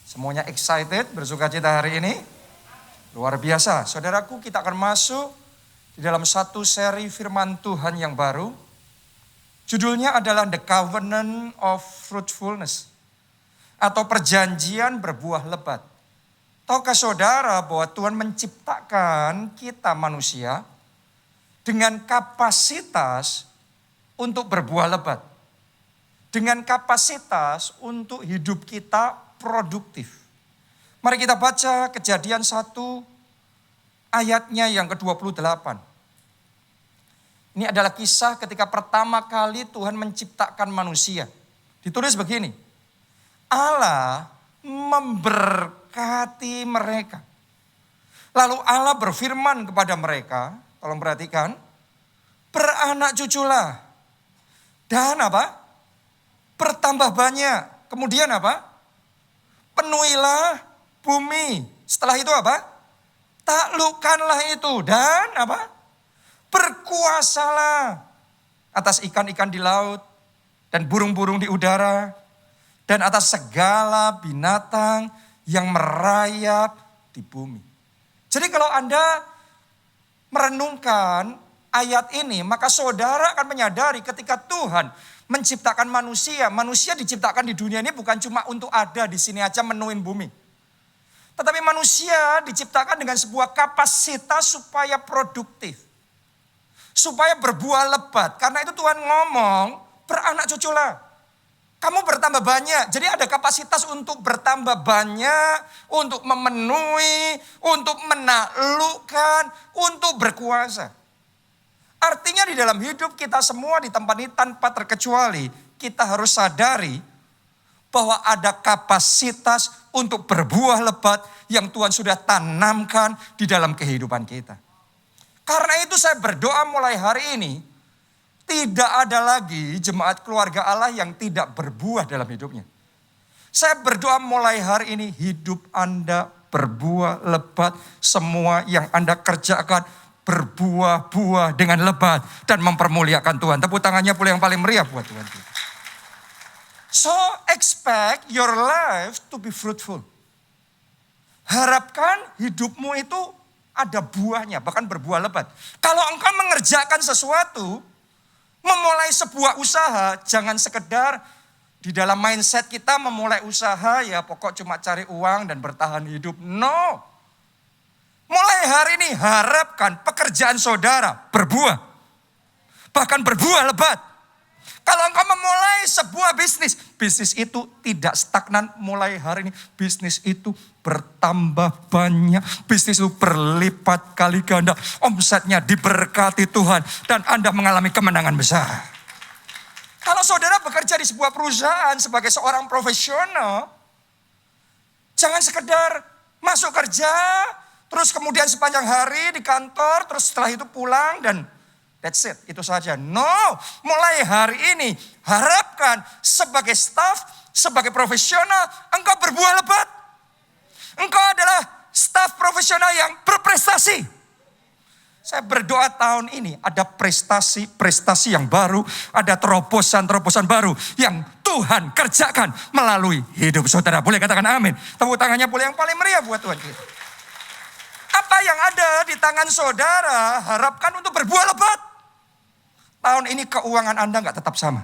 Semuanya excited, bersukacita hari ini? Luar biasa. Saudaraku, kita akan masuk di dalam satu seri firman Tuhan yang baru. Judulnya adalah The Covenant of Fruitfulness, atau perjanjian berbuah lebat. Tahukah saudara bahwa Tuhan menciptakan kita manusia dengan kapasitas untuk berbuah lebat. Dengan kapasitas untuk hidup kita produktif. Mari kita baca Kejadian 1 ayatnya yang ke-28. Ini adalah kisah ketika pertama kali Tuhan menciptakan manusia. Ditulis begini. Allah memberkati mereka. Lalu Allah berfirman kepada mereka, tolong perhatikan, beranak cuculah. Dan apa? Bertambah banyak. Kemudian apa? Penuhilah bumi. Setelah itu apa? Taklukkanlah itu. Dan apa? Berkuasalah atas ikan-ikan di laut dan burung-burung di udara dan atas segala binatang yang merayap di bumi. Jadi kalau Anda merenungkan ayat ini, maka saudara akan menyadari ketika Tuhan menciptakan manusia. Manusia diciptakan di dunia ini bukan cuma untuk ada di sini aja menuin bumi. Tetapi manusia diciptakan dengan sebuah kapasitas supaya produktif. Supaya berbuah lebat. Karena itu Tuhan ngomong, beranak cuculah. Kamu bertambah banyak. Jadi ada kapasitas untuk bertambah banyak, untuk memenuhi, untuk menaklukkan, untuk berkuasa. Artinya di dalam hidup kita semua di tempat ini tanpa terkecuali, kita harus sadari bahwa ada kapasitas untuk berbuah lebat yang Tuhan sudah tanamkan di dalam kehidupan kita. Karena itu saya berdoa mulai hari ini, tidak ada lagi jemaat keluarga Allah yang tidak berbuah dalam hidupnya. Saya berdoa mulai hari ini hidup Anda berbuah lebat, semua yang Anda kerjakan berbuah-buah dengan lebat dan mempermuliakan Tuhan. Tepuk tangannya pula yang paling meriah buat Tuhan kita. So expect your life to be fruitful. Harapkan hidupmu itu ada buahnya, bahkan berbuah lebat. Kalau engkau mengerjakan sesuatu, memulai sebuah usaha, jangan sekedar di dalam mindset kita memulai usaha ya pokok cuma cari uang dan bertahan hidup. No. Mulai hari ini harapkan pekerjaan saudara berbuah. Bahkan berbuah lebat. Kalau engkau memulai sebuah bisnis, bisnis itu tidak stagnan. Mulai hari ini bisnis itu bertambah banyak. Bisnis itu berlipat kali ganda. Omsetnya diberkati Tuhan. Dan Anda mengalami kemenangan besar. Kalau saudara bekerja di sebuah perusahaan sebagai seorang profesional, jangan sekedar masuk kerja, terus kemudian sepanjang hari di kantor, terus setelah itu pulang dan that's it, itu saja. No, mulai hari ini harapkan sebagai staff, sebagai profesional, engkau berbuah lebat. Engkau adalah staff profesional yang berprestasi. Saya berdoa tahun ini ada prestasi-prestasi yang baru, ada terobosan-terobosan baru yang Tuhan kerjakan melalui hidup saudara. Boleh katakan amin. Tepuk tangannya boleh yang paling meriah buat Tuhan kita. Apa yang ada di tangan saudara harapkan untuk berbuah lebat. Tahun ini keuangan Anda nggak tetap sama.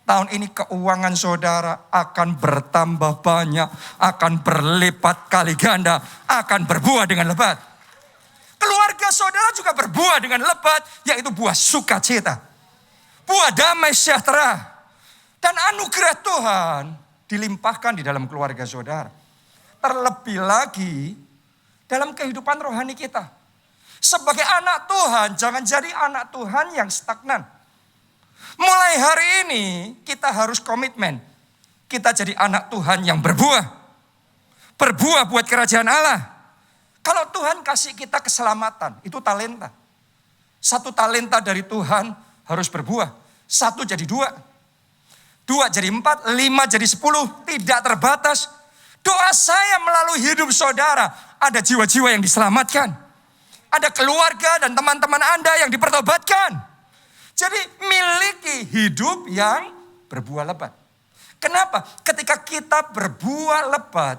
Tahun ini keuangan saudara akan bertambah banyak, akan berlipat kali ganda, akan berbuah dengan lebat. Keluarga saudara juga berbuah dengan lebat, yaitu buah sukacita. Buah damai sejahtera. Dan anugerah Tuhan dilimpahkan di dalam keluarga saudara. Terlebih lagi dalam kehidupan rohani kita. Sebagai anak Tuhan, jangan jadi anak Tuhan yang stagnan. Mulai hari ini kita harus komitmen. Kita jadi anak Tuhan yang berbuah. Berbuah buat kerajaan Allah. Kalau Tuhan kasih kita keselamatan, itu talenta. Satu talenta dari Tuhan harus berbuah. 1 jadi 2. 2 jadi 4, 5 jadi 10. Tidak terbatas. Doa saya melalui hidup saudara, ada jiwa-jiwa yang diselamatkan. Ada keluarga dan teman-teman Anda yang dipertobatkan. Jadi miliki hidup yang berbuah lebat. Kenapa? Ketika kita berbuah lebat,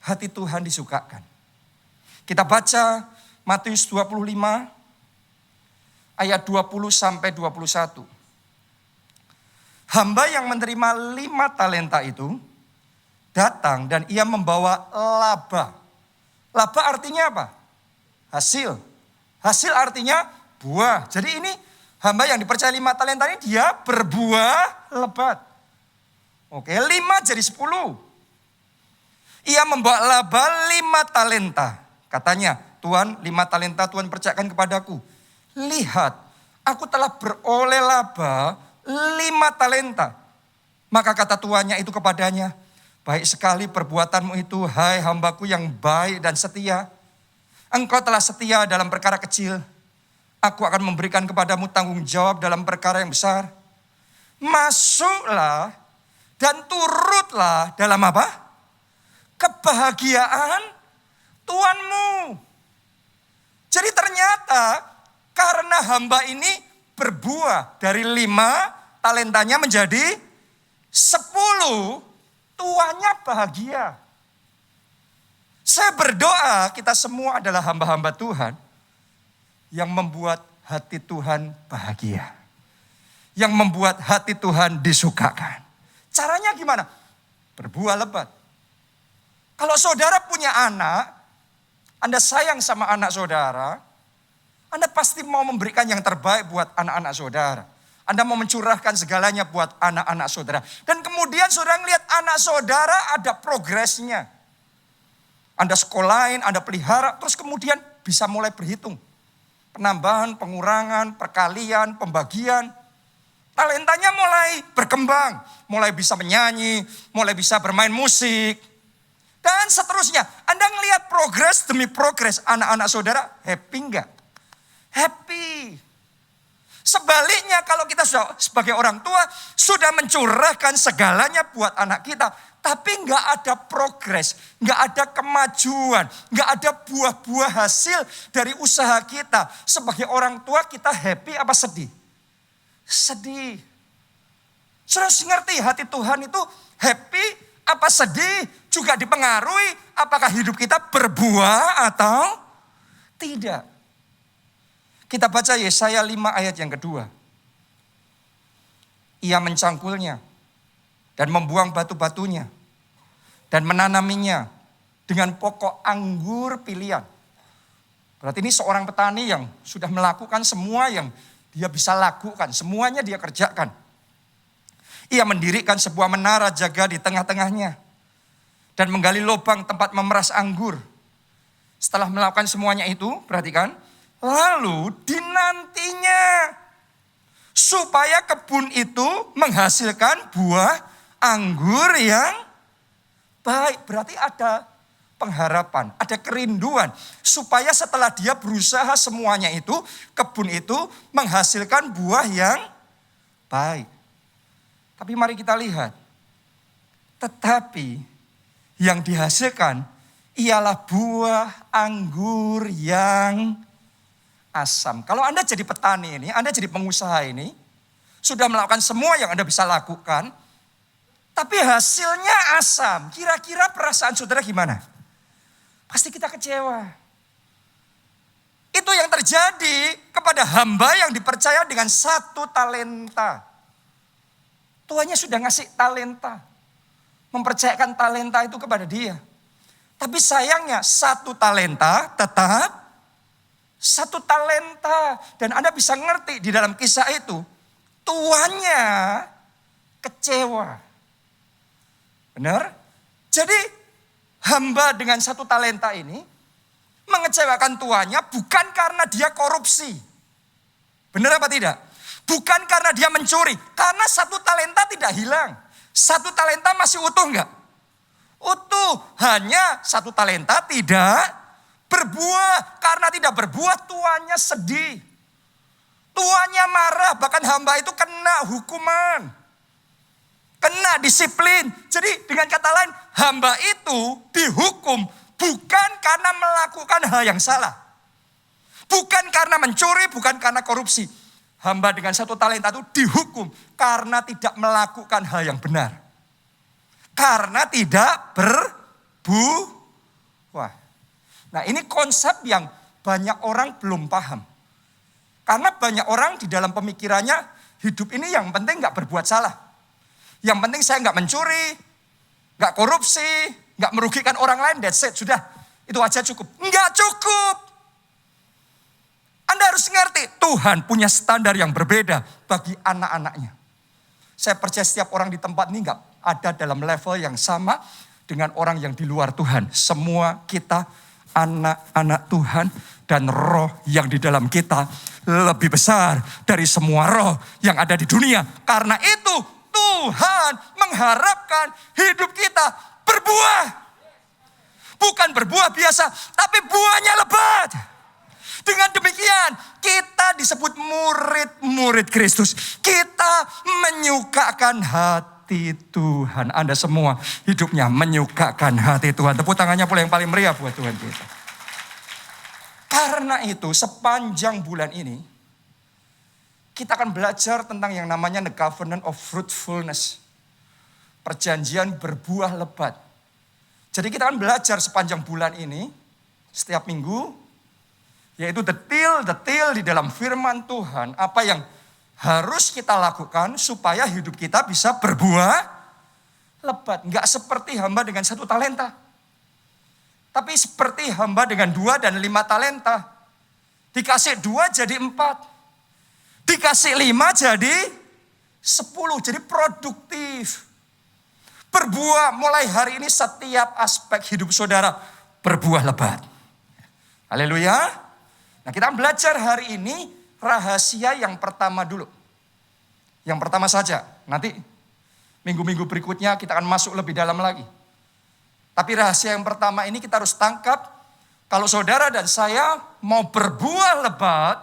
hati Tuhan disukakan. Kita baca Matius 25 ayat 20 sampai 21. Hamba yang menerima 5 talenta itu datang dan ia membawa laba. Laba artinya apa? Hasil. Hasil artinya buah. Jadi ini hamba yang dipercaya 5 talenta ini dia berbuah lebat. Oke, 5 jadi 10. Ia membawa laba 5 talenta. Katanya, Tuhan 5 talenta Tuhan percayakan kepadaku. Lihat, aku telah beroleh laba 5 talenta. Maka kata tuannya itu kepadanya, baik sekali perbuatanmu itu, hai hambaku yang baik dan setia. Engkau telah setia dalam perkara kecil. Aku akan memberikan kepadamu tanggung jawab dalam perkara yang besar. Masuklah dan turutlah dalam apa? Kebahagiaan Tuanmu. Jadi ternyata karena hamba ini berbuah dari 5 talentanya menjadi 10, tuannya bahagia. Saya berdoa kita semua adalah hamba-hamba Tuhan yang membuat hati Tuhan bahagia. Yang membuat hati Tuhan disukakan. Caranya gimana? Berbuah lebat. Kalau saudara punya anak, Anda sayang sama anak saudara, Anda pasti mau memberikan yang terbaik buat anak-anak saudara. Anda mau mencurahkan segalanya buat anak-anak saudara. Dan kemudian saudara melihat anak saudara ada progresnya. Anda sekolahin, Anda pelihara, terus kemudian bisa mulai berhitung. Penambahan, pengurangan, perkalian, pembagian. Talentanya mulai berkembang, mulai bisa menyanyi, mulai bisa bermain musik, dan seterusnya. Anda ngelihat progres demi progres anak-anak saudara, happy enggak? Happy. Sebaliknya kalau kita sebagai orang tua sudah mencurahkan segalanya buat anak kita, tapi enggak ada progres, enggak ada kemajuan, enggak ada buah-buah hasil dari usaha kita. Sebagai orang tua kita happy apa sedih? Sedih. Saudara ngerti hati Tuhan itu happy apa sedih? Juga dipengaruhi apakah hidup kita berbuah atau tidak. Kita baca Yesaya 5 ayat yang kedua. Ia mencangkulnya dan membuang batu-batunya dan menanaminya dengan pokok anggur pilihan. Berarti ini seorang petani yang sudah melakukan semua yang dia bisa lakukan, semuanya dia kerjakan. Ia mendirikan sebuah menara jaga di tengah-tengahnya dan menggali lubang tempat memeras anggur. Setelah melakukan semuanya itu, perhatikan, lalu dinantinya supaya kebun itu menghasilkan buah anggur yang baik. Berarti ada pengharapan, ada kerinduan. Supaya setelah dia berusaha semuanya itu, kebun itu menghasilkan buah yang baik. Tapi mari kita lihat. Tetapi yang dihasilkan ialah buah anggur yang asam. Kalau Anda jadi petani ini, Anda jadi pengusaha ini, sudah melakukan semua yang Anda bisa lakukan, tapi hasilnya asam. Kira-kira perasaan saudara gimana? Pasti kita kecewa. Itu yang terjadi kepada hamba yang dipercaya dengan 1 talenta. Tuannya sudah ngasih talenta. Mempercayakan talenta itu kepada dia. Tapi sayangnya 1 talenta tetap 1 talenta. Dan Anda bisa ngerti di dalam kisah itu. Tuannya kecewa. Benar? Jadi hamba dengan 1 talenta ini mengecewakan tuannya bukan karena dia korupsi. Benar apa tidak? Bukan karena dia mencuri. Karena 1 talenta tidak hilang. 1 talenta masih utuh enggak? Utuh. Hanya 1 talenta tidak berbuah. Karena tidak berbuah tuannya sedih. Tuannya marah. Bahkan hamba itu kena hukuman. Kena disiplin. Jadi dengan kata lain, hamba itu dihukum bukan karena melakukan hal yang salah. Bukan karena mencuri, bukan karena korupsi. Hamba dengan 1 talenta itu dihukum karena tidak melakukan hal yang benar. karena tidak berbuah. Nah, ini konsep yang banyak orang belum paham. Karena banyak orang di dalam pemikirannya hidup ini yang penting gak berbuat salah. Yang penting saya gak mencuri, gak korupsi, gak merugikan orang lain, that's it, sudah. Itu aja cukup. Enggak cukup. Anda harus ngerti, Tuhan punya standar yang berbeda bagi anak-anaknya. Saya percaya setiap orang di tempat ini gak ada dalam level yang sama dengan orang yang di luar Tuhan. Semua kita anak-anak Tuhan dan roh yang di dalam kita lebih besar dari semua roh yang ada di dunia. Karena itu Tuhan mengharapkan hidup kita berbuah. Bukan berbuah biasa, tapi buahnya lebat. Dengan demikian kita disebut murid-murid Kristus. Kita menyukakan hati Tuhan. Anda semua hidupnya menyukakan hati Tuhan. Tepuk tangannya pula yang paling meriah buat Tuhan kita. Karena itu sepanjang bulan ini kita akan belajar tentang yang namanya the covenant of fruitfulness. Perjanjian berbuah lebat. Jadi kita akan belajar sepanjang bulan ini setiap minggu, yaitu detail di dalam firman Tuhan, apa yang harus kita lakukan supaya hidup kita bisa berbuah lebat. Enggak seperti hamba dengan 1 talenta. Tapi seperti hamba dengan 2 dan 5 talenta. Dikasih 2 jadi 4. Dikasih 5 jadi 10. Jadi produktif. Berbuah mulai hari ini setiap aspek hidup saudara berbuah lebat. Haleluya. Nah, kita belajar hari ini rahasia yang pertama dulu. Yang pertama saja. Nanti minggu-minggu berikutnya kita akan masuk lebih dalam lagi. Tapi rahasia yang pertama ini kita harus tangkap. Kalau saudara dan saya mau berbuah lebat,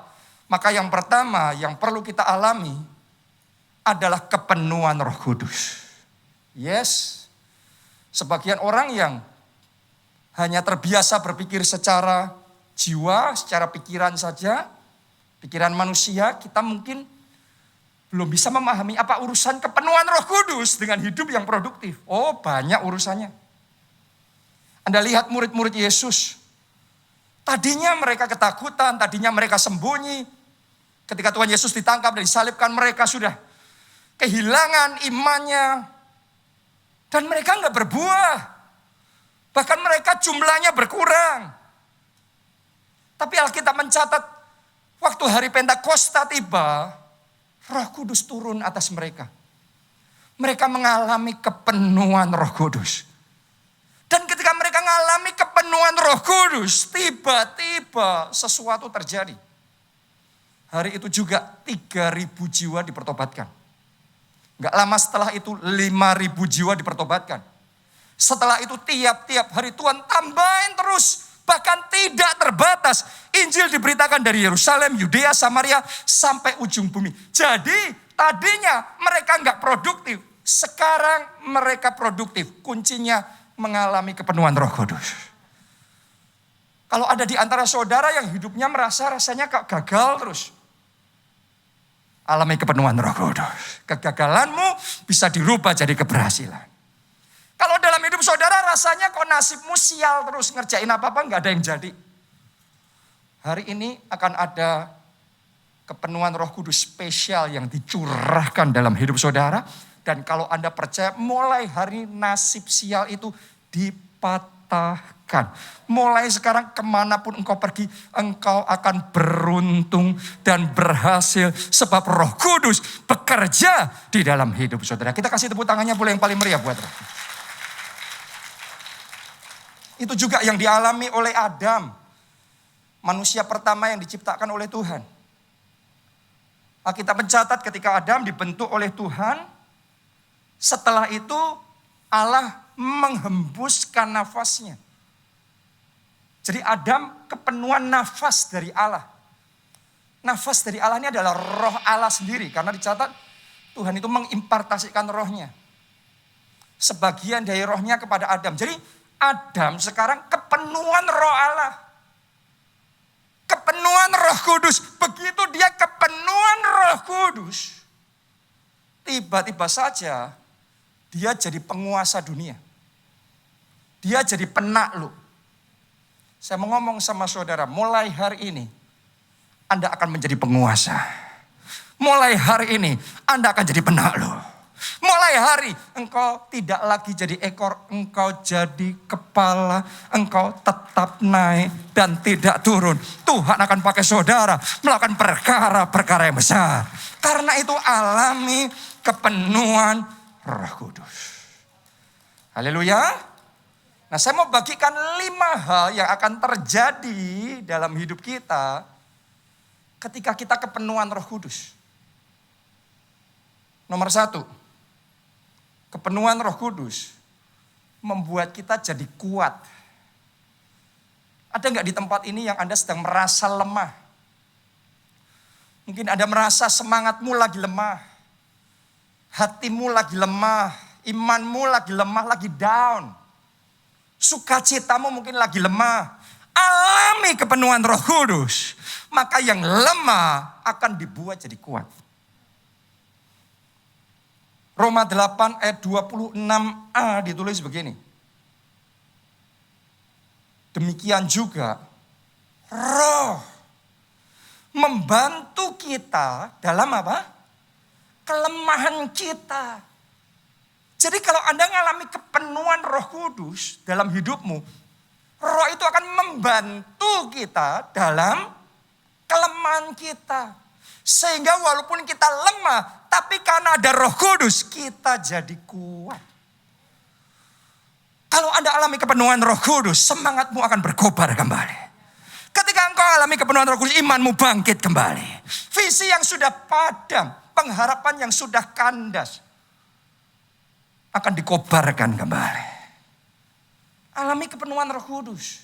maka yang pertama yang perlu kita alami adalah kepenuhan Roh Kudus. Yes. Sebagian orang yang hanya terbiasa berpikir secara jiwa, secara pikiran saja, pikiran manusia, kita mungkin belum bisa memahami apa urusan kepenuhan Roh Kudus dengan hidup yang produktif. Oh, banyak urusannya. Anda lihat murid-murid Yesus. Tadinya mereka ketakutan, tadinya mereka sembunyi. Ketika Tuhan Yesus ditangkap dan disalibkan, mereka sudah kehilangan imannya. Dan mereka nggak berbuah. Bahkan mereka jumlahnya berkurang. Tapi Alkitab mencatat, waktu hari Pentakosta tiba, Roh Kudus turun atas mereka. Mereka mengalami kepenuhan Roh Kudus. Dan ketika mereka mengalami kepenuhan Roh Kudus, tiba-tiba sesuatu terjadi. Hari itu juga 3.000 jiwa dipertobatkan. Gak lama setelah itu 5.000 jiwa dipertobatkan. Setelah itu tiap-tiap hari Tuhan tambahin terus. Bahkan tidak terbatas. Injil diberitakan dari Yerusalem, Yudea, Samaria sampai ujung bumi. Jadi tadinya mereka gak produktif. Sekarang mereka produktif. Kuncinya mengalami kepenuhan Roh Kudus. Kalau ada di antara saudara yang hidupnya rasanya gagal terus. Alami kepenuhan Roh Kudus. Kegagalanmu bisa dirubah jadi keberhasilan. Kalau dalam hidup saudara rasanya kok nasibmu sial terus, ngerjain apa-apa gak ada yang jadi. Hari ini akan ada kepenuhan Roh Kudus spesial yang dicurahkan dalam hidup saudara. Dan kalau Anda percaya, mulai hari nasib sial itu dipatahkan. Mulai sekarang kemanapun engkau pergi, engkau akan beruntung dan berhasil. Sebab Roh Kudus bekerja di dalam hidup saudara. Kita kasih tepuk tangannya boleh yang paling meriah buat Roh. Itu juga yang dialami oleh Adam. Manusia pertama yang diciptakan oleh Tuhan. Alkitab mencatat ketika Adam dibentuk oleh Tuhan, setelah itu Allah menghembuskan nafasnya. Jadi Adam kepenuhan nafas dari Allah. Nafas dari Allah ini adalah roh Allah sendiri. Karena dicatat Tuhan itu mengimpartasikan rohnya. Sebagian dari rohnya kepada Adam. Jadi Adam sekarang kepenuhan roh Allah. Kepenuhan Roh Kudus. Begitu dia kepenuhan Roh Kudus, tiba-tiba saja dia jadi penguasa dunia. Dia jadi penakluk. Saya mau ngomong sama saudara, mulai hari ini Anda akan menjadi penguasa. Mulai hari ini Anda akan jadi penakluk. Mulai hari engkau tidak lagi jadi ekor, engkau jadi kepala, engkau tetap naik dan tidak turun. Tuhan akan pakai saudara melakukan perkara-perkara yang besar. Karena itu alami kepenuhan Roh Kudus. Haleluya. Nah, saya mau bagikan 5 hal yang akan terjadi dalam hidup kita ketika kita kepenuhan Roh Kudus. Nomor 1, kepenuhan Roh Kudus membuat kita jadi kuat. Ada nggak di tempat ini yang Anda sedang merasa lemah? Mungkin Anda merasa semangatmu lagi lemah. Hatimu lagi lemah. Imanmu lagi lemah, lagi down. Sukacitamu mungkin lagi lemah. Alami kepenuhan Roh Kudus. Maka yang lemah akan dibuat jadi kuat. Roma 8 ayat 26a ditulis begini. Demikian juga Roh membantu kita dalam apa? Kelemahan kita. Jadi kalau Anda mengalami kepenuhan Roh Kudus dalam hidupmu, Roh itu akan membantu kita dalam kelemahan kita. Sehingga walaupun kita lemah, tapi karena ada Roh Kudus, kita jadi kuat. Kalau Anda alami kepenuhan Roh Kudus, semangatmu akan berkobar kembali. Ketika engkau alami kepenuhan Roh Kudus, imanmu bangkit kembali. Visi yang sudah padam, pengharapan yang sudah kandas, akan dikobarkan kembali. Alami kepenuhan Roh Kudus.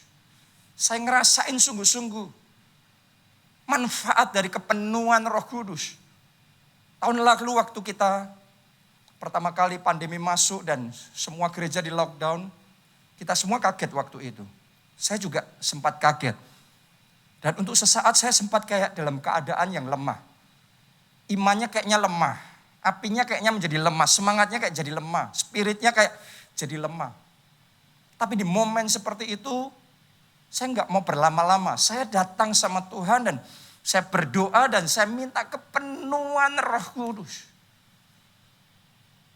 Saya ngerasain sungguh-sungguh manfaat dari kepenuhan Roh Kudus. Tahun lalu waktu kita pertama kali pandemi masuk dan semua gereja di lockdown, kita semua kaget waktu itu. Saya juga sempat kaget. Dan untuk sesaat saya sempat kayak dalam keadaan yang lemah. Imannya kayaknya lemah. Apinya kayaknya menjadi lemah. Semangatnya kayak jadi lemah. Spiritnya kayak jadi lemah. Tapi di momen seperti itu, saya nggak mau berlama-lama. Saya datang sama Tuhan dan saya berdoa dan saya minta kepenuhan Roh Kudus.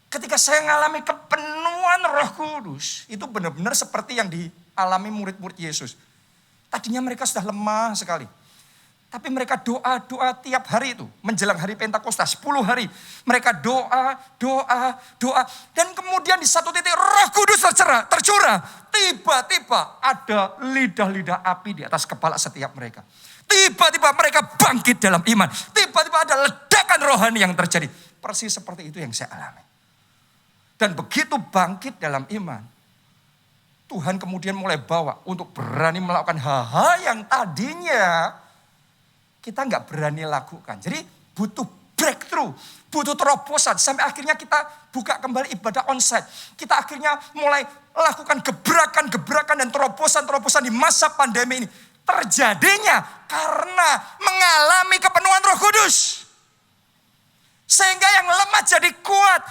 Ketika saya mengalami kepenuhan Roh Kudus, itu benar-benar seperti yang dialami murid-murid Yesus. Tadinya mereka sudah lemah sekali. Tapi mereka doa tiap hari itu. Menjelang hari Pentakosta, 10 hari. Mereka doa. Dan kemudian di satu titik Roh Kudus tercurah. Tiba-tiba ada lidah-lidah api di atas kepala setiap mereka. Tiba-tiba mereka bangkit dalam iman. Tiba-tiba ada ledakan rohani yang terjadi. Persis seperti itu yang saya alami. Dan begitu bangkit dalam iman, Tuhan kemudian mulai bawa untuk berani melakukan hal-hal yang tadinya kita nggak berani lakukan. Jadi butuh breakthrough, butuh terobosan. Sampai akhirnya kita buka kembali ibadah onsite. Kita akhirnya mulai lakukan gebrakan-gebrakan dan terobosan-terobosan di masa pandemi ini. Terjadinya karena mengalami kepenuhan Roh Kudus. Sehingga yang lemah jadi kuat.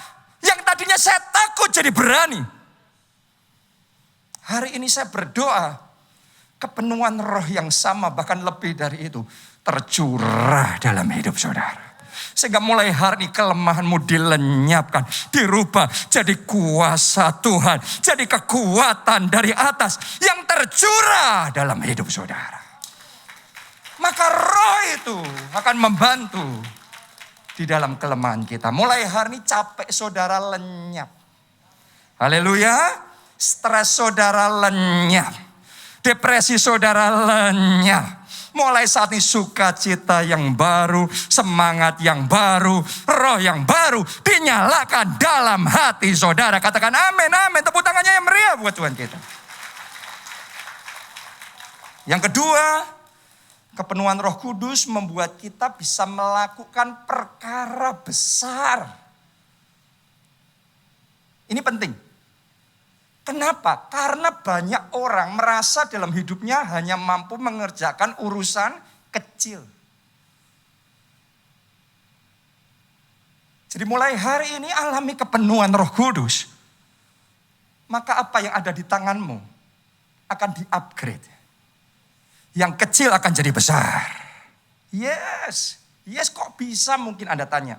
Yang tadinya saya takut jadi berani. Hari ini saya berdoa. Kepenuhan roh yang sama bahkan lebih dari itu tercurah dalam hidup saudara. Sehingga mulai hari ini kelemahanmu dilenyapkan. Dirubah jadi kuasa Tuhan. Jadi kekuatan dari atas yang tercurah dalam hidup saudara. Maka roh itu akan membantu di dalam kelemahan kita. Mulai hari ini capek saudara lenyap. Haleluya. Stres saudara lenyap. Depresi saudara lenyap. Mulai saat ini sukacita yang baru, semangat yang baru, roh yang baru dinyalakan dalam hati saudara. Katakan amin, amin. Tepuk tangannya yang meriah buat Tuhan kita. Yang kedua, kepenuhan Roh Kudus membuat kita bisa melakukan perkara besar. Ini penting. Kenapa? Karena banyak orang merasa dalam hidupnya hanya mampu mengerjakan urusan kecil. Jadi mulai hari ini alami kepenuhan Roh Kudus. Maka apa yang ada di tanganmu akan di-upgrade. Yang kecil akan jadi besar. Yes kok bisa mungkin Anda tanya.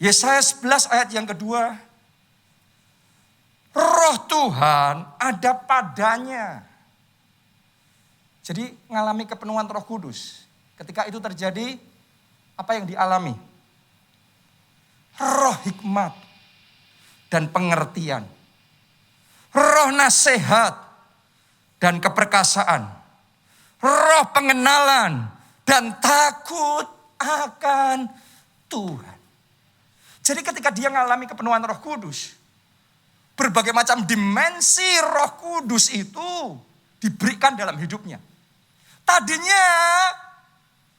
Yesaya 11 ayat yang kedua. Roh Tuhan ada padanya. Jadi mengalami kepenuhan Roh Kudus. Ketika itu terjadi, apa yang dialami? Roh hikmat dan pengertian. Roh nasihat dan keperkasaan. Roh pengenalan dan takut akan Tuhan. Jadi ketika dia mengalami kepenuhan Roh Kudus, berbagai macam dimensi Roh Kudus itu diberikan dalam hidupnya. Tadinya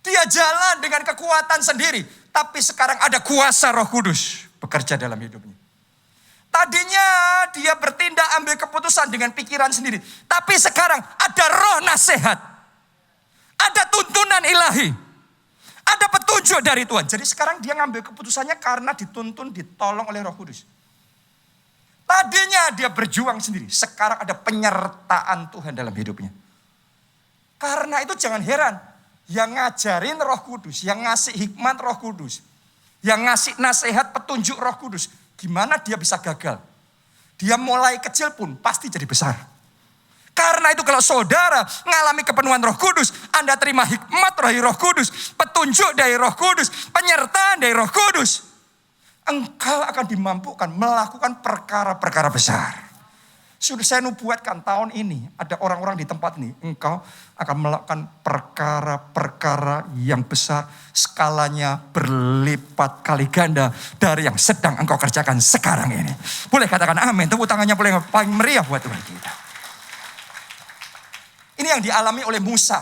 dia jalan dengan kekuatan sendiri, tapi sekarang ada kuasa Roh Kudus bekerja dalam hidupnya. Tadinya dia bertindak ambil keputusan dengan pikiran sendiri, tapi sekarang ada roh nasihat. Ada tuntunan ilahi. Ada petunjuk dari Tuhan. Jadi sekarang dia ngambil keputusannya karena dituntun, ditolong oleh Roh Kudus. Tadinya dia berjuang sendiri. Sekarang ada penyertaan Tuhan dalam hidupnya. Karena itu jangan heran. Yang ngajarin Roh Kudus. Yang ngasih hikmat Roh Kudus. Yang ngasih nasihat petunjuk Roh Kudus. Gimana dia bisa gagal? Dia mulai kecil pun pasti jadi besar. Karena itu kalau saudara mengalami kepenuhan Roh Kudus, Anda terima hikmat dari Roh Kudus, petunjuk dari Roh Kudus, penyertaan dari Roh Kudus. Engkau akan dimampukan melakukan perkara-perkara besar. Sudah saya nubuatkan tahun ini, ada orang-orang di tempat ini, engkau akan melakukan perkara-perkara yang besar, skalanya berlipat kali ganda dari yang sedang engkau kerjakan sekarang ini. Boleh katakan amin, tepuk tangannya boleh paling meriah buat Tuhan kita. Ini yang dialami oleh Musa.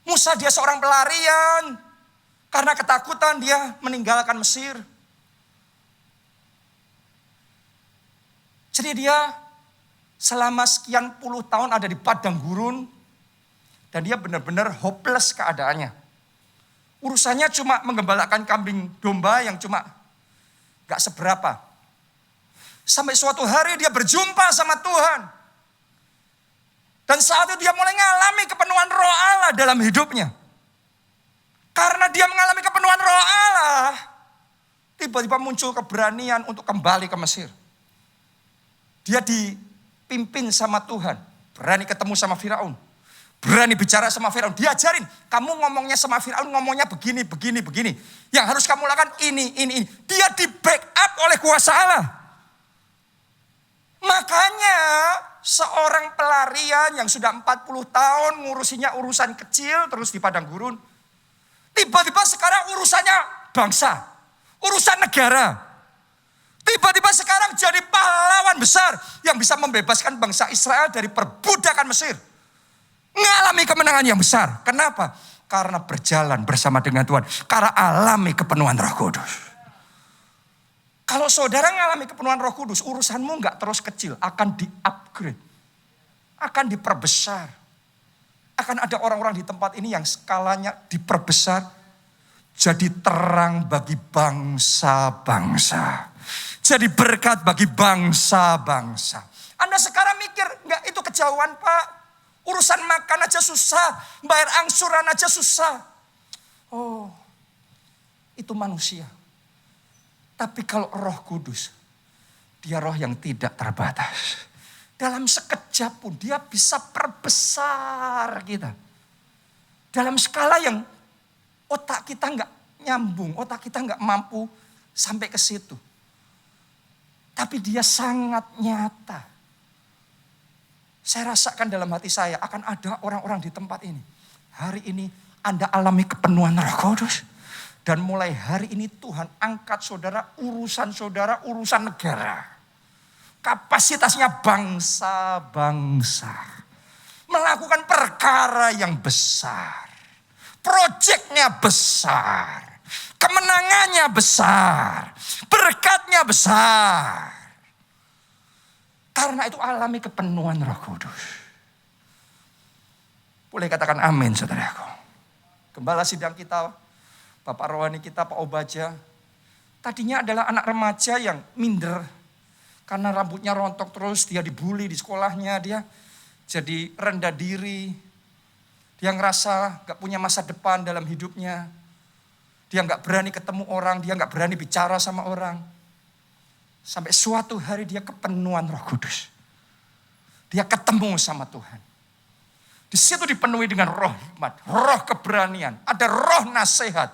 Musa dia seorang pelarian. Karena ketakutan dia meninggalkan Mesir. Jadi dia selama sekian puluh tahun ada di padang gurun. Dan dia benar-benar hopeless keadaannya. Urusannya cuma menggembalakan kambing domba yang cuma gak seberapa. Sampai suatu hari dia berjumpa sama Tuhan. Dan saat itu dia mulai mengalami kepenuhan Roh Allah dalam hidupnya. Karena dia mengalami kepenuhan Roh Allah, tiba-tiba muncul keberanian untuk kembali ke Mesir. Dia dipimpin sama Tuhan, berani ketemu sama Firaun, berani bicara sama Firaun. Diajarin, kamu ngomongnya sama Firaun ngomongnya begini. Yang harus kamu lakukan ini. Dia di backup oleh kuasa Allah. Makanya seorang pelarian yang sudah 40 tahun ngurusinya urusan kecil terus di padang gurun. Tiba-tiba sekarang urusannya bangsa, urusan negara. Tiba-tiba sekarang jadi pahlawan besar yang bisa membebaskan bangsa Israel dari perbudakan Mesir. Mengalami kemenangan yang besar. Kenapa? Karena berjalan bersama dengan Tuhan. Karena alami kepenuhan Roh Kudus. Kalau saudara mengalami kepenuhan Roh Kudus, urusanmu enggak terus kecil, akan di-upgrade. Akan diperbesar. Akan ada orang-orang di tempat ini yang skalanya diperbesar. Jadi terang bagi bangsa-bangsa. Jadi berkat bagi bangsa-bangsa. Anda sekarang mikir, enggak itu kejauhan Pak. Urusan makan aja susah, bayar angsuran aja susah. Oh, itu manusia. Tapi kalau Roh Kudus, dia roh yang tidak terbatas. Dalam sekejap pun dia bisa perbesar kita. Dalam skala yang otak kita enggak nyambung, otak kita enggak mampu sampai ke situ. Tapi dia sangat nyata. Saya rasakan dalam hati saya akan ada orang-orang di tempat ini. Hari ini Anda alami kepenuhan Roh Kudus. Dan mulai hari ini Tuhan angkat saudara, urusan negara. Kapasitasnya bangsa-bangsa. Melakukan perkara yang besar. Proyeknya besar. Kemenangannya besar. Berkatnya besar. Karena itu alami kepenuhan Roh Kudus. Boleh katakan amin saudaraku. Gembala sidang kita Bapak rohani kita, Pak Obaja, tadinya adalah anak remaja yang minder. Karena rambutnya rontok terus, dia dibully di sekolahnya, dia jadi rendah diri. Dia ngerasa gak punya masa depan dalam hidupnya. Dia gak berani ketemu orang, dia gak berani bicara sama orang. Sampai suatu hari dia kepenuhan Roh Kudus. Dia ketemu sama Tuhan. Di situ dipenuhi dengan roh hikmat, roh keberanian, ada roh nasihat,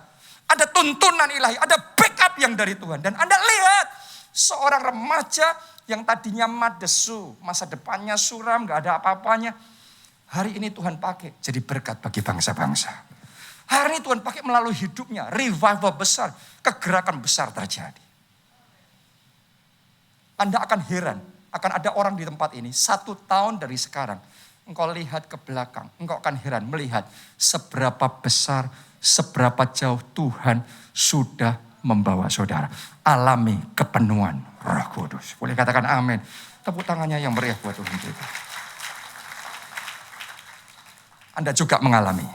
ada tuntunan ilahi, ada backup yang dari Tuhan. Dan Anda lihat seorang remaja yang tadinya madesu, masa depannya suram, gak ada apa-apanya. Hari ini Tuhan pakai jadi berkat bagi bangsa-bangsa. Hari ini Tuhan pakai melalui hidupnya, revival besar, kegerakan besar terjadi. Anda akan heran, akan ada orang di tempat ini 1 tahun dari sekarang. Engkau lihat ke belakang, engkau akan heran melihat seberapa besar, seberapa jauh Tuhan sudah membawa saudara. Alami kepenuhan Roh Kudus. Boleh katakan amin. Tepuk tangannya yang meriah buat Tuhan kita. Anda juga mengalami.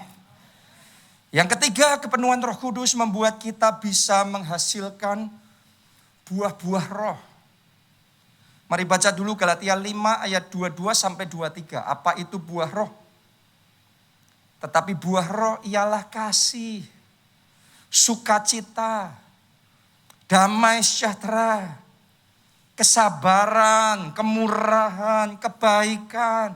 Yang ketiga, kepenuhan Roh Kudus membuat kita bisa menghasilkan buah-buah roh. Mari baca dulu Galatia 5 ayat 22 sampai 23. Apa itu buah roh? Tetapi buah roh ialah kasih, sukacita, damai sejahtera, kesabaran, kemurahan, kebaikan,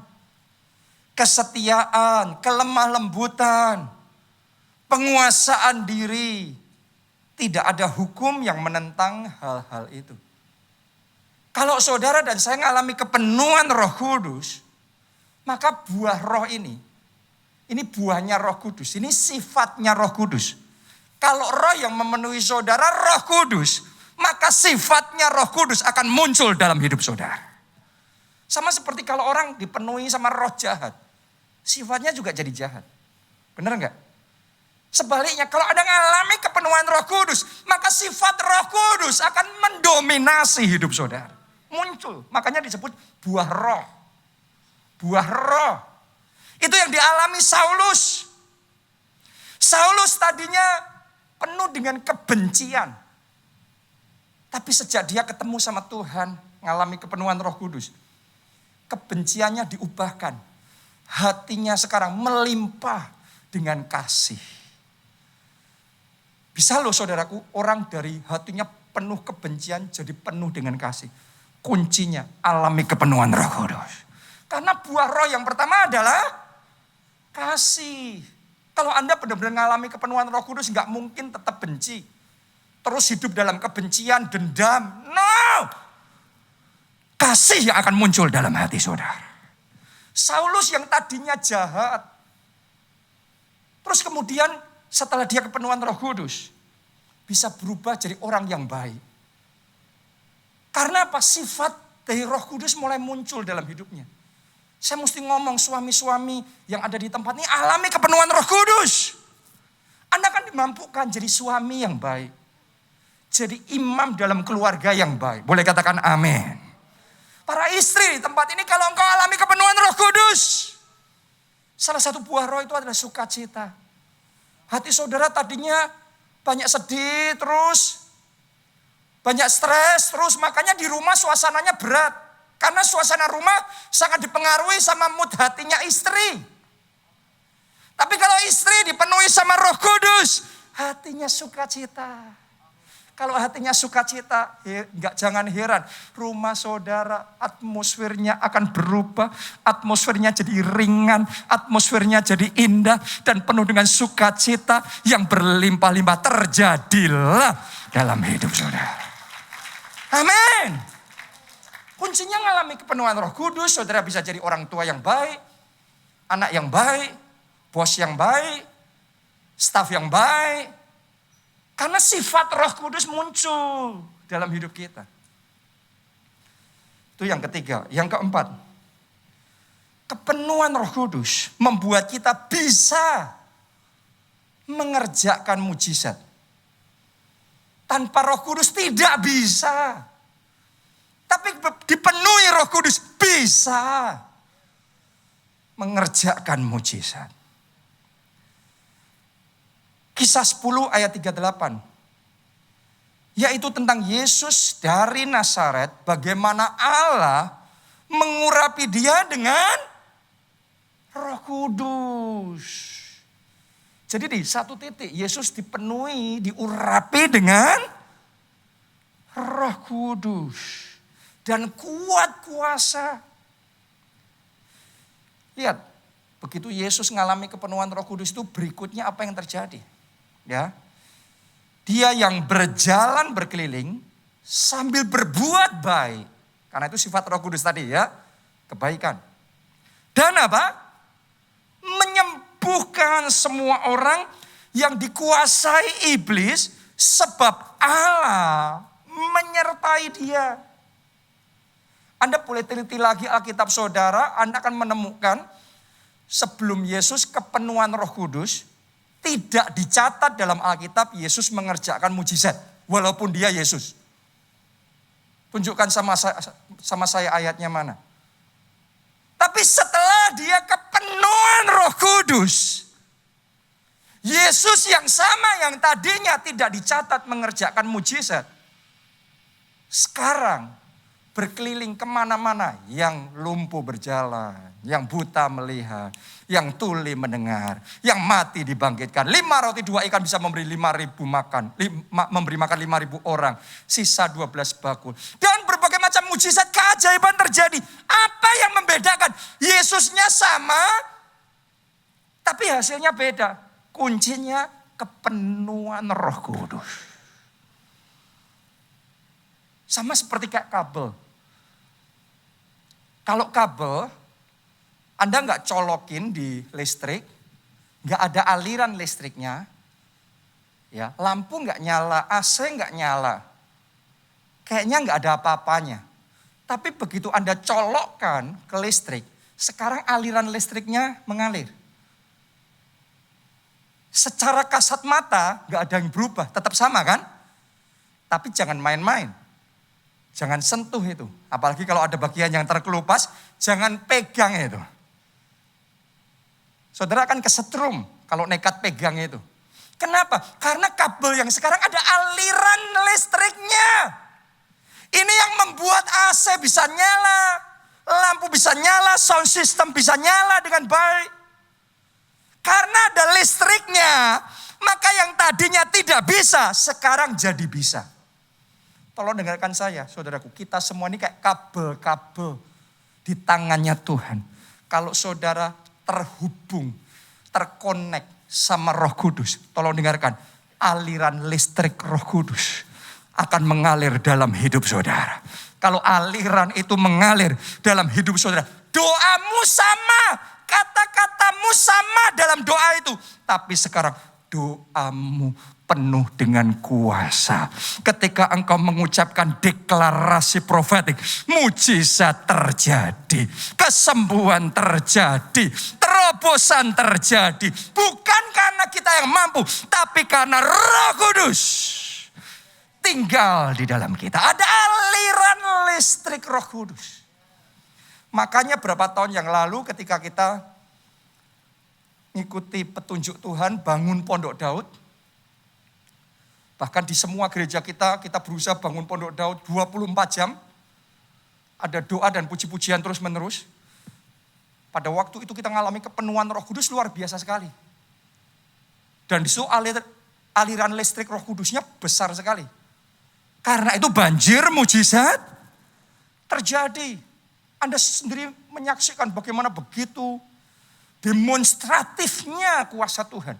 kesetiaan, kelemah lembutan, penguasaan diri. Tidak ada hukum yang menentang hal-hal itu. Kalau saudara dan saya mengalami kepenuhan Roh Kudus, maka buah roh ini buahnya Roh Kudus, ini sifatnya Roh Kudus. Kalau roh yang memenuhi saudara Roh Kudus, maka sifatnya Roh Kudus akan muncul dalam hidup saudara. Sama seperti kalau orang dipenuhi sama roh jahat, sifatnya juga jadi jahat. Benar enggak? Sebaliknya kalau Anda mengalami kepenuhan Roh Kudus, maka sifat Roh Kudus akan mendominasi hidup saudara. Muncul, makanya disebut buah roh. Buah roh. Itu yang dialami Saulus. Saulus tadinya penuh dengan kebencian. Tapi sejak dia ketemu sama Tuhan, mengalami kepenuhan Roh Kudus, kebenciannya diubahkan. Hatinya sekarang melimpah dengan kasih. Bisa loh saudaraku, orang dari hatinya penuh kebencian jadi penuh dengan kasih. Kuncinya alami kepenuhan Roh Kudus. Karena buah roh yang pertama adalah kasih. Kalau Anda benar-benar mengalami kepenuhan Roh Kudus, nggak mungkin tetap benci. Terus hidup dalam kebencian, dendam. No! Kasih yang akan muncul dalam hati saudara. Saulus yang tadinya jahat. Terus kemudian setelah dia kepenuhan Roh Kudus, bisa berubah jadi orang yang baik. Karena apa? Sifat dari Roh Kudus mulai muncul dalam hidupnya. Saya mesti ngomong suami-suami yang ada di tempat ini alami kepenuhan Roh Kudus. Anda akan dimampukan jadi suami yang baik. Jadi imam dalam keluarga yang baik. Boleh katakan amin. Para istri di tempat ini kalau engkau alami kepenuhan Roh Kudus, salah satu buah roh itu adalah sukacita. Hati saudara tadinya banyak sedih terus, banyak stres terus, makanya di rumah suasananya berat. Karena suasana rumah sangat dipengaruhi sama mood hatinya istri. Tapi kalau istri dipenuhi sama Roh Kudus, hatinya sukacita. Kalau hatinya sukacita, jangan heran. Rumah saudara atmosfernya akan berubah. Atmosfernya jadi ringan, atmosfernya jadi indah. Dan penuh dengan sukacita yang berlimpah-limpah terjadilah dalam hidup saudara. Amin. Kuncinya mengalami kepenuhan Roh Kudus, saudara bisa jadi orang tua yang baik, anak yang baik, bos yang baik, staf yang baik. Karena sifat Roh Kudus muncul dalam hidup kita. Itu yang ketiga. Yang keempat, kepenuhan Roh Kudus membuat kita bisa mengerjakan mujizat. Tanpa Roh Kudus tidak bisa. Tapi dipenuhi Roh Kudus bisa mengerjakan mujizat. Kisah 10 ayat 38. Yaitu tentang Yesus dari Nazaret, bagaimana Allah mengurapi dia dengan Roh Kudus. Jadi di satu titik Yesus dipenuhi, diurapi dengan Roh Kudus. Dan kuat kuasa. Lihat, begitu Yesus mengalami kepenuhan Roh Kudus itu berikutnya apa yang terjadi? Ya, dia yang berjalan berkeliling sambil berbuat baik. Karena itu sifat Roh Kudus tadi ya, kebaikan. Dan apa? Menyembuhkan semua orang yang dikuasai iblis sebab Allah menyertai dia. Anda boleh teliti lagi Alkitab saudara, Anda akan menemukan sebelum Yesus kepenuhan Roh Kudus, tidak dicatat dalam Alkitab Yesus mengerjakan mujizat. Walaupun dia Yesus. Tunjukkan sama saya ayatnya mana. Tapi setelah dia kepenuhan Roh Kudus, Yesus yang sama yang tadinya tidak dicatat mengerjakan mujizat, sekarang berkeliling kemana-mana, yang lumpuh berjalan, yang buta melihat, yang tuli mendengar, yang mati dibangkitkan. 5 roti 2 ikan bisa memberi 5.000 makan, memberi makan 5.000 orang, sisa 12 bakul. Dan berbagai macam mujizat keajaiban terjadi. Apa yang membedakan? Yesusnya sama, tapi hasilnya beda. Kuncinya kepenuhan Roh Kudus. Sama seperti kayak kabel. Kalau kabel, Anda nggak colokin di listrik, nggak ada aliran listriknya, ya lampu nggak nyala, AC nggak nyala, kayaknya nggak ada apa-apanya. Tapi begitu Anda colokkan ke listrik, sekarang aliran listriknya mengalir. Secara kasat mata nggak ada yang berubah, tetap sama kan? Tapi jangan main-main. Jangan sentuh itu. Apalagi kalau ada bagian yang terkelupas, jangan pegang itu. Saudara akan kesetrum kalau nekat pegang itu. Kenapa? Karena kabel yang sekarang ada aliran listriknya. Ini yang membuat AC bisa nyala, lampu bisa nyala, sound system bisa nyala dengan baik. Karena ada listriknya, maka yang tadinya tidak bisa, sekarang jadi bisa. Tolong dengarkan saya, saudaraku. Kita semua ini kayak kabel-kabel di tangannya Tuhan. Kalau saudara terhubung, terkonek sama Roh Kudus. Tolong dengarkan, aliran listrik Roh Kudus akan mengalir dalam hidup saudara. Kalau aliran itu mengalir dalam hidup saudara, doamu sama, kata-katamu sama dalam doa itu. Tapi sekarang doamu penuh dengan kuasa. Ketika engkau mengucapkan deklarasi profetik, mujizat terjadi, kesembuhan terjadi, terobosan terjadi. Bukan karena kita yang mampu, tapi karena Roh Kudus tinggal di dalam kita. Ada aliran listrik Roh Kudus. Makanya berapa tahun yang lalu ketika kita ngikuti petunjuk Tuhan bangun Pondok Daud, bahkan di semua gereja kita berusaha bangun Pondok Daud 24 jam. Ada doa dan puji-pujian terus menerus. Pada waktu itu kita mengalami kepenuhan Roh Kudus luar biasa sekali. Dan di situ aliran listrik Roh Kudusnya besar sekali. Karena itu banjir mujizat terjadi. Anda sendiri menyaksikan bagaimana begitu demonstratifnya kuasa Tuhan.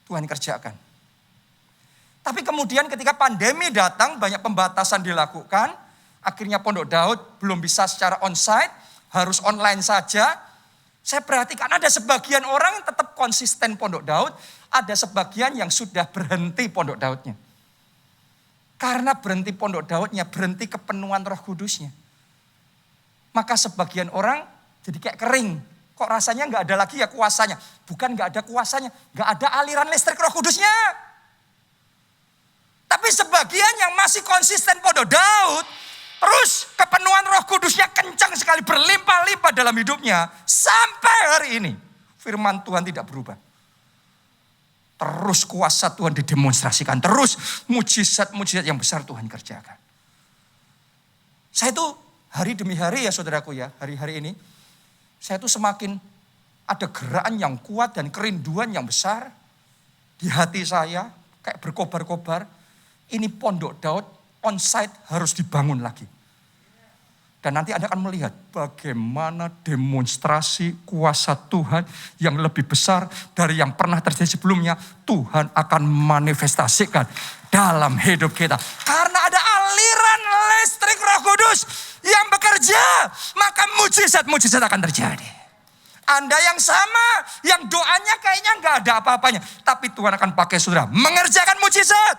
Tuhan kerjakan. Tapi kemudian ketika pandemi datang, banyak pembatasan dilakukan. Akhirnya Pondok Daud belum bisa secara onsite, harus online saja. Saya perhatikan ada sebagian orang yang tetap konsisten Pondok Daud, ada sebagian yang sudah berhenti Pondok Daudnya. Karena berhenti Pondok Daudnya, berhenti kepenuhan Roh Kudusnya. Maka sebagian orang jadi kayak kering. Kok rasanya nggak ada lagi ya kuasanya? Bukan nggak ada kuasanya, nggak ada aliran listrik Roh Kudusnya. Tapi sebagian yang masih konsisten Pondok Daud, terus kepenuhan Roh Kudusnya kencang sekali, berlimpah-limpah dalam hidupnya. Sampai hari ini firman Tuhan tidak berubah. terus kuasa Tuhan didemonstrasikan. Terus mujizat-mujizat yang besar Tuhan kerjakan. Saya itu hari demi hari ya saudaraku ya, hari-hari ini. Saya itu semakin ada gerakan yang kuat dan kerinduan yang besar. Di hati saya kayak berkobar-kobar. Ini Pondok Daud on-site harus dibangun lagi. Dan nanti Anda akan melihat bagaimana demonstrasi kuasa Tuhan yang lebih besar dari yang pernah terjadi sebelumnya. Tuhan akan manifestasikan dalam hidup kita. Karena ada aliran listrik Roh Kudus yang bekerja, maka mujizat-mujizat akan terjadi. Anda yang sama, yang doanya kayaknya nggak ada apa-apanya. Tapi Tuhan akan pakai saudara mengerjakan mujizat.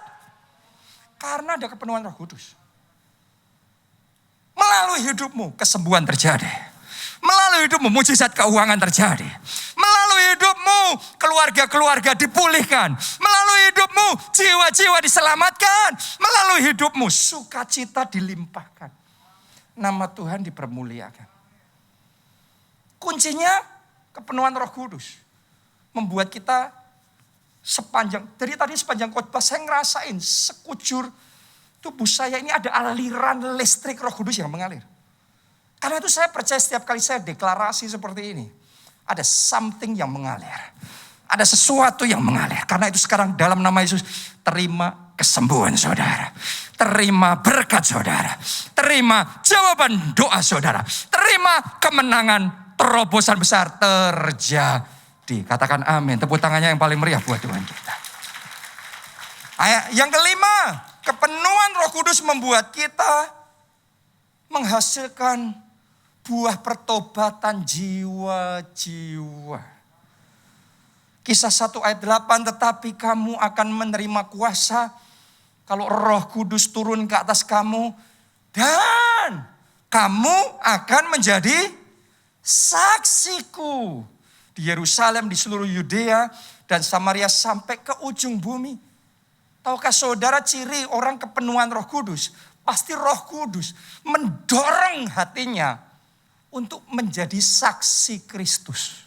Karena ada kepenuhan Roh Kudus. Melalui hidupmu kesembuhan terjadi. Melalui hidupmu mujizat keuangan terjadi. Melalui hidupmu keluarga-keluarga dipulihkan. Melalui hidupmu jiwa-jiwa diselamatkan. Melalui hidupmu sukacita dilimpahkan. Nama Tuhan dipermuliakan. Kuncinya kepenuhan Roh Kudus. Membuat kita sepanjang khotbah saya ngerasain sekujur tubuh saya ini ada aliran listrik Roh Kudus yang mengalir. Karena itu saya percaya setiap kali saya deklarasi seperti ini. Ada something yang mengalir. Ada sesuatu yang mengalir. Karena itu sekarang dalam nama Yesus terima kesembuhan saudara. Terima berkat saudara. Terima jawaban doa saudara. Terima kemenangan terobosan besar terjadi. Katakan amin. Tepuk tangannya yang paling meriah buat Tuhan kita. Yang kelima, kepenuhan Roh Kudus membuat kita menghasilkan buah pertobatan jiwa-jiwa. Kisah 1 ayat 8, tetapi kamu akan menerima kuasa kalau Roh Kudus turun ke atas kamu. Dan kamu akan menjadi saksiku di Yerusalem, di seluruh Yudea dan Samaria sampai ke ujung bumi. Tahukah saudara ciri orang kepenuhan Roh Kudus? Pasti Roh Kudus mendorong hatinya untuk menjadi saksi Kristus.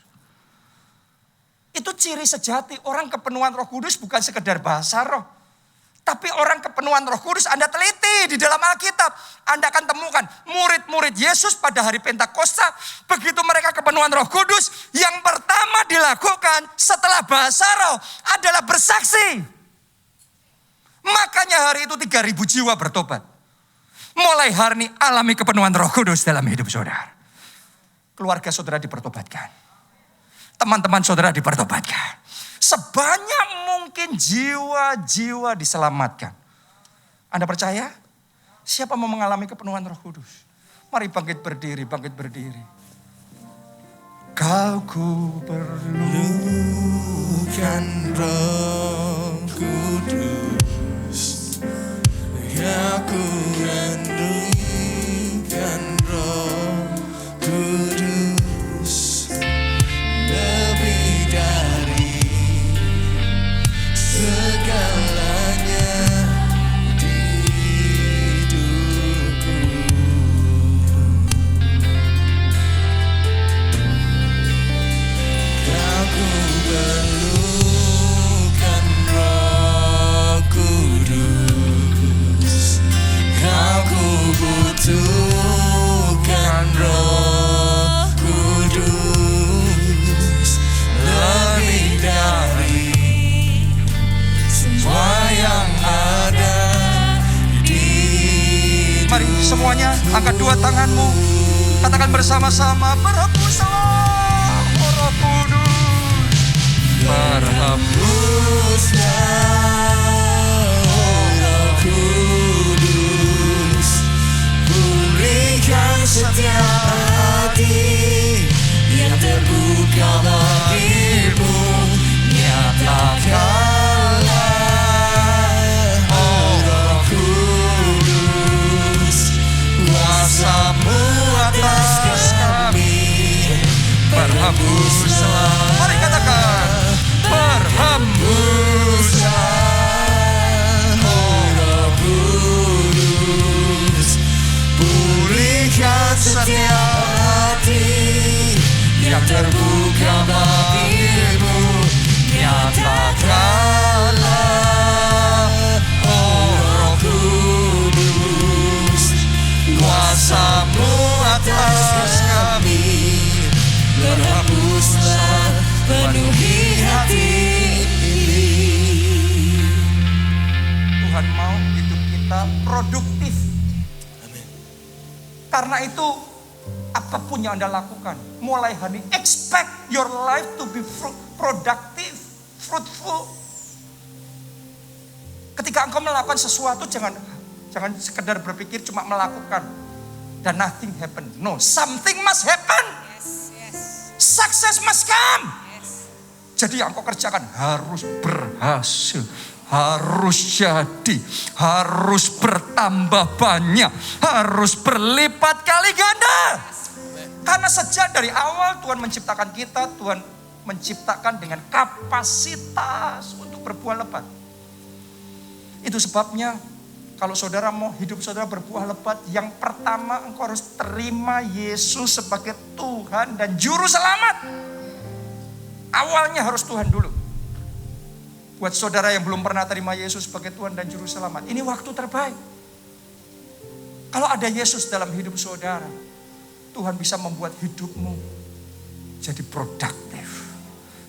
Itu ciri sejati orang kepenuhan Roh Kudus, bukan sekedar bahasa roh. Tapi orang kepenuhan Roh Kudus, Anda teliti di dalam Alkitab. Anda akan temukan murid-murid Yesus pada hari Pentakosta. Begitu mereka kepenuhan Roh Kudus, yang pertama dilakukan setelah bahasa roh adalah bersaksi. Makanya hari itu 3.000 jiwa bertobat. Mulai hari ini alami kepenuhan Roh Kudus dalam hidup saudara. Keluarga saudara dipertobatkan. Teman-teman saudara dipertobatkan. Sebanyak mungkin jiwa-jiwa diselamatkan. Anda percaya? Siapa mau mengalami kepenuhan Roh Kudus? Mari bangkit berdiri, bangkit berdiri. Kau ku perlukan Roh Kudus. Aku rindukan Roh Kudus. Lebih dari segalanya di hidupku. Kau ku perlukan Roh Kudus. Kau ku butuhkan Roh Kudus. Lebih dari semua yang ada di hidup. Mari semuanya angkat dua tanganmu. Katakan bersama-sama, berhembuslah Roh Kudus. Berhembuslah Roh Kudus. Pulihkan setiap hati yang terbuka bagimu. Nyatakanlah Roh Kudus kuasa-Mu atas kami. Berhembuslah. Mari katakan, berhembuslah Roh Kudus. Pulihkan setiap hati yang terbuka bagimu. Nyatakan penuhi hati ini. Tuhan mau hidup kita produktif. Amin. Karena itu apapun yang Anda lakukan, mulai hari ini expect your life to be productive, fruitful. Ketika engkau melakukan sesuatu, jangan sekedar berpikir cuma melakukan dan nothing happen. No, something must happen. Success must come. Jadi yang kau kerjakan harus berhasil, harus jadi, harus bertambah banyak, harus berlipat kali ganda. Karena sejak dari awal Tuhan menciptakan kita, Tuhan menciptakan dengan kapasitas untuk berbuah lebat. Itu sebabnya kalau saudara mau hidup saudara berbuah lebat, yang pertama engkau harus terima Yesus sebagai Tuhan dan Juru Selamat. Awalnya harus Tuhan dulu. Buat saudara yang belum pernah terima Yesus sebagai Tuhan dan Juru Selamat, ini waktu terbaik. Kalau ada Yesus dalam hidup saudara, Tuhan bisa membuat hidupmu jadi produktif,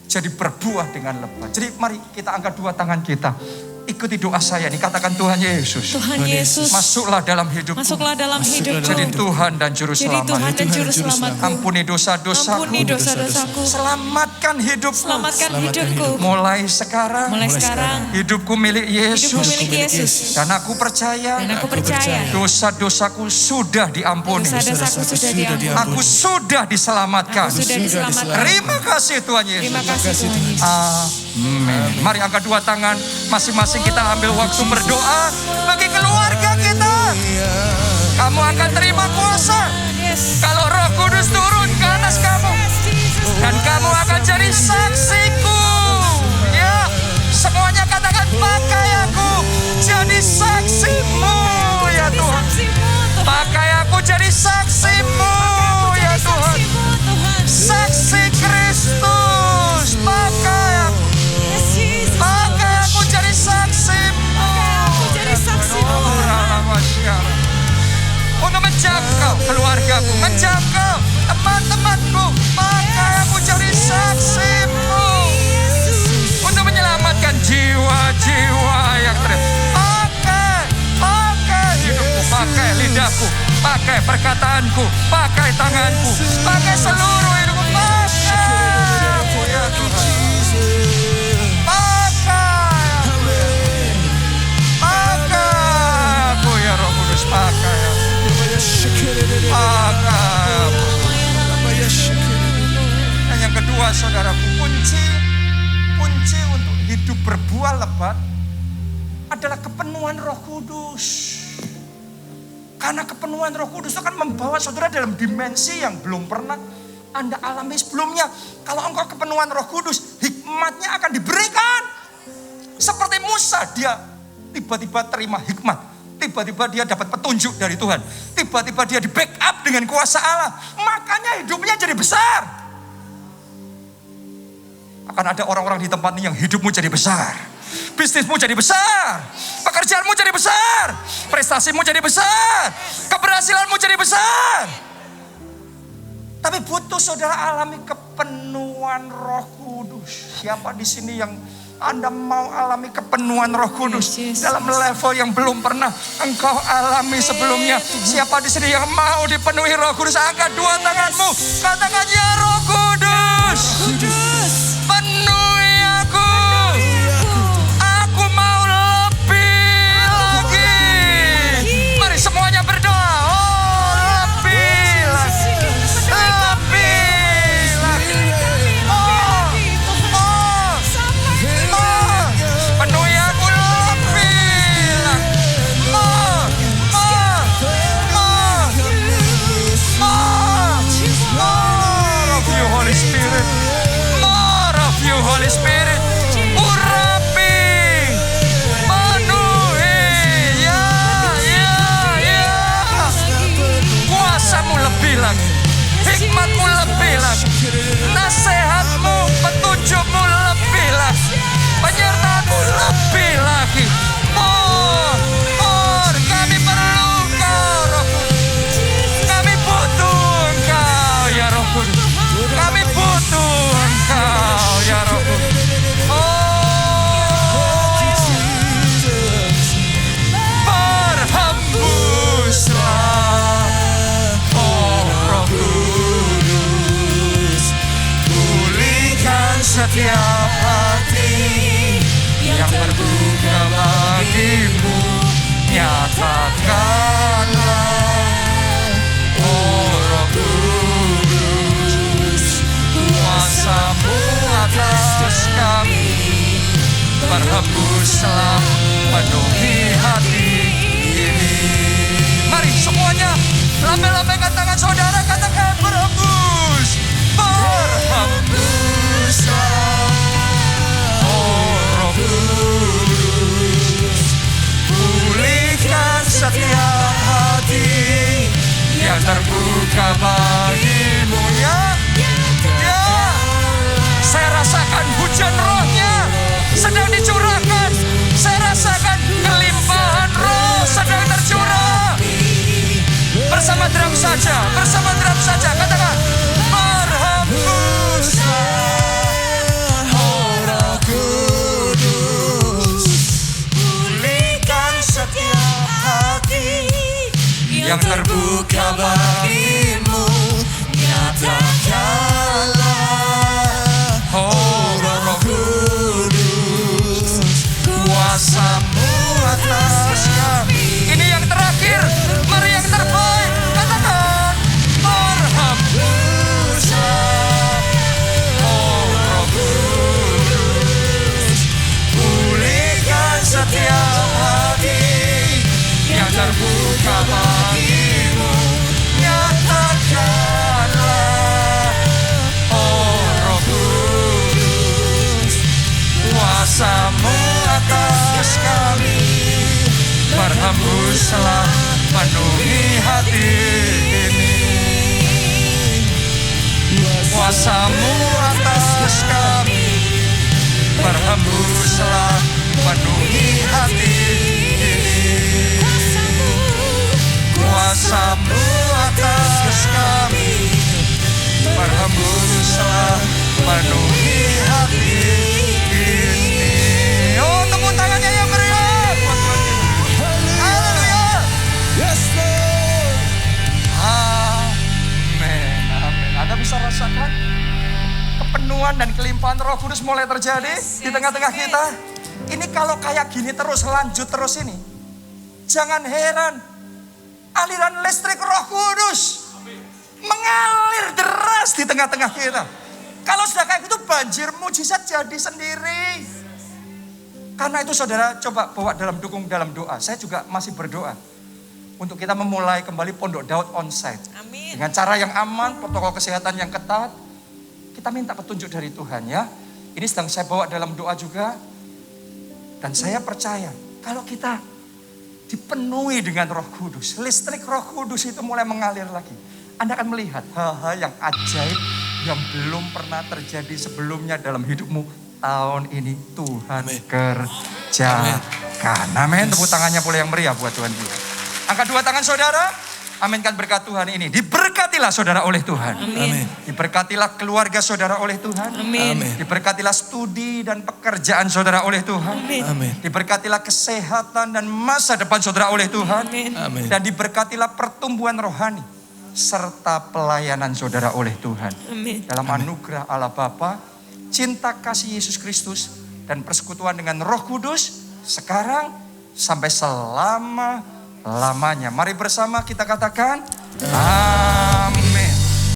jadi berbuah dengan lebat. Jadi mari kita angkat dua tangan kita. Ikuti doa saya ini, katakan Tuhan Yesus. Tuhan Yesus, masuklah dalam hidupku. masuklah dalam hidupku. Jadi Tuhan dan Juru Jadi Selamat. Tuhan dan Juru Selamatku. Ampuni dosa-dosaku. Ampuni dosa-dosaku. Selamatkan hidupku. Selamatkan hidupku. Mulai sekarang. Mulai sekarang. Hidupku milik Yesus. Hidupku milik Yesus. Dan aku percaya. Dan aku percaya. Dosa-dosaku sudah diampuni. Dosa-dosaku sudah diampuni. Aku sudah diselamatkan. Aku sudah diselamatkan. Terima kasih Tuhan Yesus. Terima kasih Tuhan Yesus. Amin. Mari angkat dua tangan. Masing-masing kita ambil waktu berdoa bagi keluarga kita. Kamu akan terima kuasa kalau Roh Kudus turun ke atas kamu. Dan kamu akan jadi saksiku. Ya, semuanya katakan pakai aku jadi saksimu ya Tuhan. Pakai aku jadi saksimu ya Tuhan. Saksi Kristus. Pakai aku. Pakai aku jadi saksimu. Untuk menjangkau keluargaku, menjangkau teman-temanku. Pakai aku jadi saksimu. Untuk menyelamatkan jiwa-jiwa yang pakai hidupku, pakai lidahku, pakai perkataanku, pakai tanganku, pakai seluruh hidupku. Pakai aku ya Tuhan. Pakai aku. Dan yang kedua saudaraku, kunci untuk hidup berbuah lebat adalah kepenuhan Roh Kudus. Karena kepenuhan Roh Kudus itu akan membawa saudara dalam dimensi yang belum pernah Anda alami sebelumnya. Kalau engkau kepenuhan Roh Kudus, hikmatnya akan diberikan. Seperti Musa, dia tiba-tiba terima hikmat. Tiba-tiba dia dapat petunjuk dari Tuhan. Tiba-tiba dia di backup dengan kuasa Allah. Makanya hidupnya jadi besar. Akan ada orang-orang di tempat ini yang hidupmu jadi besar. Bisnismu jadi besar. Pekerjaanmu jadi besar. Prestasimu jadi besar. Keberhasilanmu jadi besar. Tapi butuh saudara alami kepenuhan Roh Kudus. Siapa di sini yang Anda mau alami kepenuhan Roh Kudus dalam level yang belum pernah engkau alami sebelumnya? Siapa di sini yang mau dipenuhi Roh Kudus? Angkat dua tanganmu, katakan ya Roh Kudus, penuhi aku. Aku mau lebih lagi. Mari semuanya berdoa. Oh, lebih lagi. Penuhi aku lebih lagi. More of you Holy Spirit. More of you Holy Spirit. Urapi. Penuhi. Ya. Kuasamu lebih lagi. Hikmatmu lebih lagi. Nasihatmu, petunjukmu lebih lagi. Penyertaanmu lebih lagi. More. Kami perlu Engkau, Roh Kudus. Kami butuh Engkau, ya Roh Kudus. Kami butuh Engkau, setiap hati yang terbuka bagimu. Nyatakanlah, oh Roh Kudus, kuasa-Mu atas kami. Berhembuslah penuhi hati ini. Mari semuanya lambaikan tangan saudara, katakan berhembus. Berhembuslah, oh Roh Kudus, pulihkan setiap hati yang terbuka bagimu. Ya, saya rasakan hujan rohnya sedang dicurahkan. Saya rasakan kelimpahan roh sedang tercurah. Bersama drum saja, katakan berhembuslah, oh Roh Kudus, pulihkan setiap hati yang terbuka bagimu. Nyatakanlah, oh Roh Kudus, kuasa-Mu atas kami. Ini yang terakhir, mari yang terbaik, katakan berhembuslah, oh Roh Kudus, pulihkan setiap hati yang terbuka bagimu. Nyatakanlah, oh Roh Kudus, kuasa-Mu atas kami. Berhembuslah penuhi hati ini. Kuasa-Mu atas kami. Berhembuslah penuhi hati ini. Kuasa-Mu atas kami. Berhembuslah penuhi hati ini. Oh, tepuk tangannya yang meriah buat Tuhan kita. Haleluya. Yes, Lord. Amin. Amin. Anda bisa rasakan kepenuhan dan kelimpahan Roh Kudus mulai terjadi di tengah-tengah kita. Ini kalau kayak gini terus, lanjut terus ini, jangan heran aliran listrik Roh Kudus mengalir deras di tengah-tengah kita. Kalau sudah kayak gitu, banjir mujizat jadi sendiri. Karena itu saudara coba bawa dalam doa. Saya juga masih berdoa untuk kita memulai kembali Pondok Daud onsite. Amin. Dengan cara yang aman, protokol kesehatan yang ketat. Kita minta petunjuk dari Tuhan ya. Ini sedang saya bawa dalam doa juga. Dan saya percaya kalau kita dipenuhi dengan Roh Kudus, listrik Roh Kudus itu mulai mengalir lagi. Anda akan melihat hal-hal yang ajaib yang belum pernah terjadi sebelumnya dalam hidupmu. Tahun ini Tuhan kerjakan. Amin. Tepuk tangannya pula yang meriah buat Tuhan kita. Angkat dua tangan saudara. Aminkan berkat Tuhan ini. Diberkatilah saudara oleh Tuhan. Amin. Diberkatilah keluarga saudara oleh Tuhan. Amin. Diberkatilah studi dan pekerjaan saudara oleh Tuhan. Amin. Diberkatilah kesehatan dan masa depan saudara oleh Tuhan. Amin. Dan diberkatilah pertumbuhan rohani serta pelayanan saudara oleh Tuhan. Amin. Dalam anugerah Allah Bapa, cinta kasih Yesus Kristus dan persekutuan dengan Roh Kudus sekarang sampai selama-lamanya. Mari bersama kita katakan amin.